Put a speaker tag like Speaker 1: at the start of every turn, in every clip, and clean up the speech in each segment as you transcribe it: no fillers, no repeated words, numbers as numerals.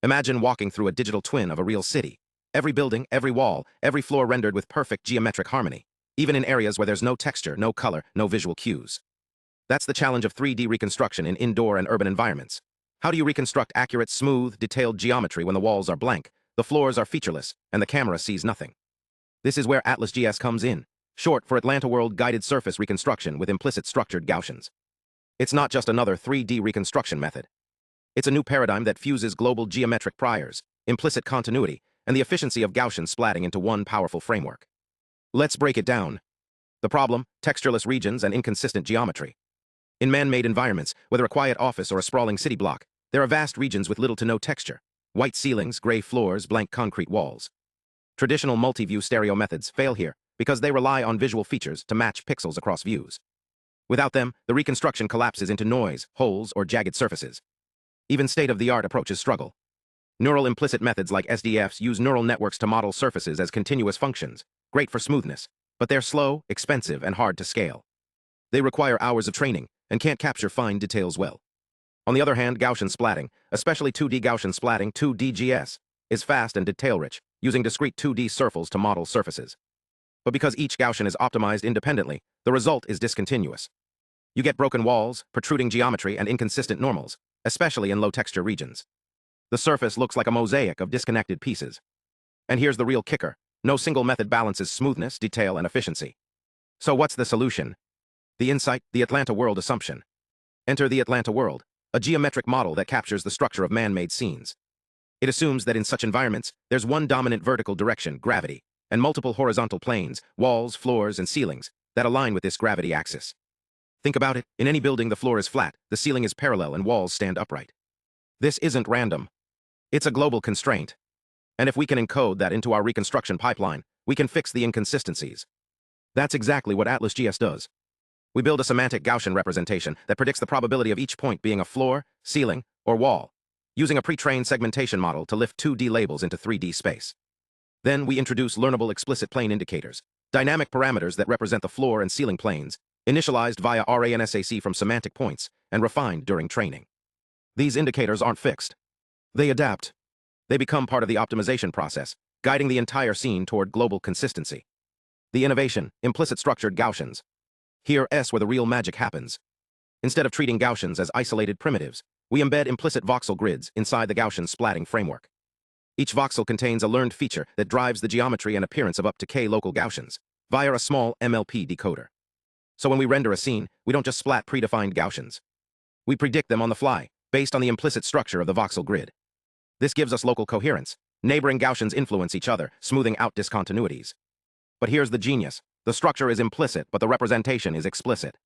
Speaker 1: Imagine walking through a digital twin of a real city. Every building, every wall, every floor rendered with perfect geometric harmony, even in areas where there's no texture, no color, no visual cues. That's the challenge of 3D reconstruction in indoor and urban environments. How do you reconstruct accurate, smooth, detailed geometry when the walls are blank, the floors are featureless, and the camera sees nothing? This is where AtlasGS comes in, short for Atlanta World Guided Surface Reconstruction with Implicit Structured Gaussians. It's not just another 3D reconstruction method. It's a new paradigm that fuses global geometric priors, implicit continuity, and the efficiency of Gaussian splatting into one powerful framework. Let's break it down. The problem: textureless regions and inconsistent geometry. In man-made environments, whether a quiet office or a sprawling city block, there are vast regions with little to no texture. White ceilings, gray floors, blank concrete walls. Traditional multi-view stereo methods fail here because they rely on visual features to match pixels across views. Without them, the reconstruction collapses into noise, holes, or jagged surfaces. Even state-of-the-art approaches struggle. Neural implicit methods like SDFs use neural networks to model surfaces as continuous functions, great for smoothness, but they're slow, expensive, and hard to scale. They require hours of training and can't capture fine details well. On the other hand, Gaussian splatting, especially 2D Gaussian splatting, 2DGS, is fast and detail-rich, using discrete 2D circles to model surfaces. But because each Gaussian is optimized independently, the result is discontinuous. You get broken walls, protruding geometry, and inconsistent normals, especially in low-texture regions. The surface looks like a mosaic of disconnected pieces. And here's the real kicker: no single method balances smoothness, detail, and efficiency. So what's the solution? The insight: the Atlanta World assumption. Enter the Atlanta World, a geometric model that captures the structure of man-made scenes. It assumes that in such environments, there's one dominant vertical direction, gravity, and multiple horizontal planes, walls, floors, and ceilings, that align with this gravity axis. Think about it: in any building, the floor is flat, the ceiling is parallel, and walls stand upright. This isn't random. It's a global constraint. And if we can encode that into our reconstruction pipeline, we can fix the inconsistencies. That's exactly what AtlasGS does. We build a semantic Gaussian representation that predicts the probability of each point being a floor, ceiling, or wall, using a pre-trained segmentation model to lift 2D labels into 3D space. Then we introduce learnable explicit plane indicators, dynamic parameters that represent the floor and ceiling planes, initialized via RANSAC from semantic points, and refined during training. These indicators aren't fixed. They adapt. They become part of the optimization process, guiding the entire scene toward global consistency. The innovation: implicit structured Gaussians. Here's where the real magic happens. Instead of treating Gaussians as isolated primitives, we embed implicit voxel grids inside the Gaussian splatting framework. Each voxel contains a learned feature that drives the geometry and appearance of up to K local Gaussians via a small MLP decoder. So when we render a scene, we don't just splat predefined Gaussians. We predict them on the fly, based on the implicit structure of the voxel grid. This gives us local coherence. Neighboring Gaussians influence each other, smoothing out discontinuities. But here's the genius: the structure is implicit, but the representation is explicit.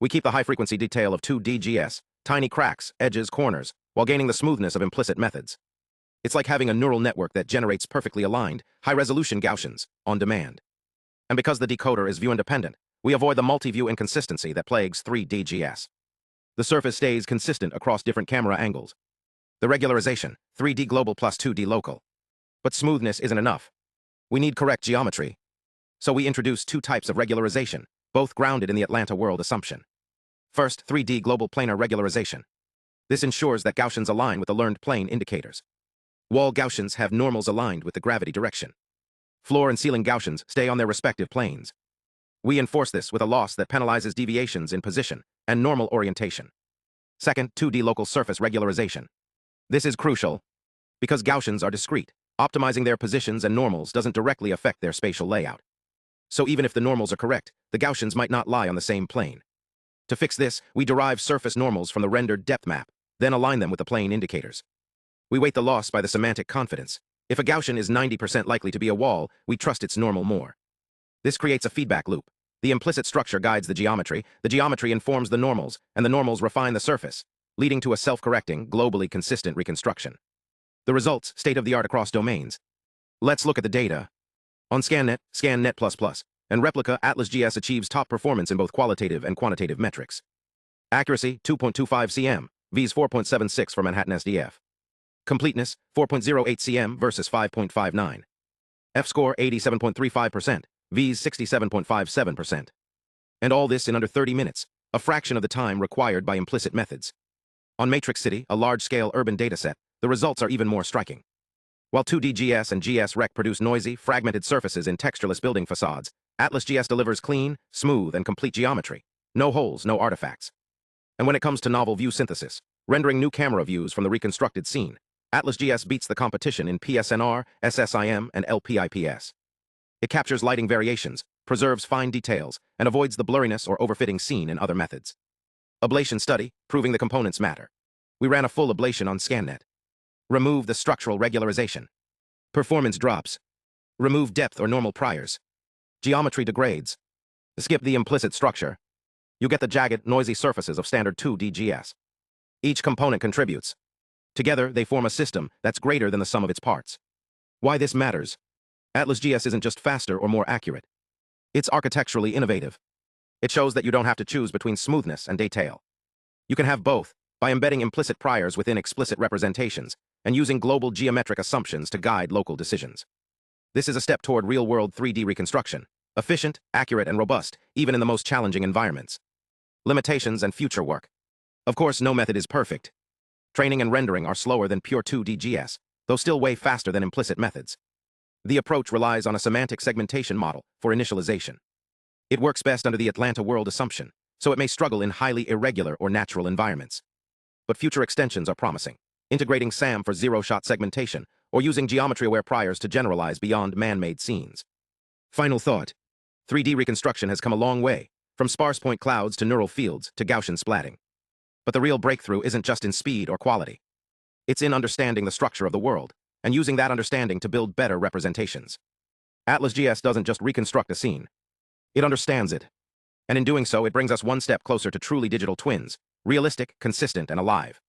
Speaker 1: We keep the high-frequency detail of 2DGS, tiny cracks, edges, corners, while gaining the smoothness of implicit methods. It's like having a neural network that generates perfectly aligned, high-resolution Gaussians, on demand. And because the decoder is view-independent, we avoid the multi-view inconsistency that plagues 3DGS. The surface stays consistent across different camera angles. The regularization: 3D global plus 2D local. But smoothness isn't enough. We need correct geometry. So we introduce two types of regularization, both grounded in the Atlanta World assumption. First, 3D global planar regularization. This ensures that Gaussians align with the learned plane indicators. Wall Gaussians have normals aligned with the gravity direction. Floor and ceiling Gaussians stay on their respective planes. We enforce this with a loss that penalizes deviations in position and normal orientation. Second, 2D local surface regularization. This is crucial because Gaussians are discrete. Optimizing their positions and normals doesn't directly affect their spatial layout. So even if the normals are correct, the Gaussians might not lie on the same plane. To fix this, we derive surface normals from the rendered depth map, then align them with the plane indicators. We weight the loss by the semantic confidence. If a Gaussian is 90% likely to be a wall, we trust its normal more. This creates a feedback loop. The implicit structure guides the geometry informs the normals, and the normals refine the surface, leading to a self-correcting, globally consistent reconstruction. The results: state-of-the-art across domains. Let's look at the data. On ScanNet, ScanNet++, and Replica, AtlasGS achieves top performance in both qualitative and quantitative metrics. Accuracy: 2.25 cm, Vs 4.76 for Manhattan SDF. Completeness: 4.08 cm versus 5.59. F-score: 87.35%, Vs 67.57%. And all this in under 30 minutes, a fraction of the time required by implicit methods. On MatrixCity, a large-scale urban dataset, the results are even more striking. While 2D GS and GS Rec produce noisy, fragmented surfaces in textureless building facades, AtlasGS delivers clean, smooth, and complete geometry. No holes, no artifacts. And when it comes to novel view synthesis, rendering new camera views from the reconstructed scene, AtlasGS beats the competition in PSNR, SSIM, and LPIPS. It captures lighting variations, preserves fine details, and avoids the blurriness or overfitting seen in other methods. Ablation study, proving the components matter. We ran a full ablation on ScanNet. Remove the structural regularization. Performance drops. Remove depth or normal priors. Geometry degrades. Skip the implicit structure. You get the jagged, noisy surfaces of standard 2D GS. Each component contributes. Together, they form a system that's greater than the sum of its parts. Why this matters? AtlasGS isn't just faster or more accurate. It's architecturally innovative. It shows that you don't have to choose between smoothness and detail. You can have both by embedding implicit priors within explicit representations and using global geometric assumptions to guide local decisions. This is a step toward real-world 3D reconstruction, efficient, accurate, and robust, even in the most challenging environments. Limitations and future work. Of course, no method is perfect. Training and rendering are slower than pure 2D GS, though still way faster than implicit methods. The approach relies on a semantic segmentation model for initialization. It works best under the Atlanta world assumption, so it may struggle in highly irregular or natural environments. But future extensions are promising, integrating SAM for zero-shot segmentation or using geometry-aware priors to generalize beyond man-made scenes. Final thought. 3D reconstruction has come a long way, from sparse point clouds to neural fields to Gaussian splatting. But the real breakthrough isn't just in speed or quality. It's in understanding the structure of the world and using that understanding to build better representations. AtlasGS doesn't just reconstruct a scene. It understands it. And in doing so, it brings us one step closer to truly digital twins, realistic, consistent, and alive.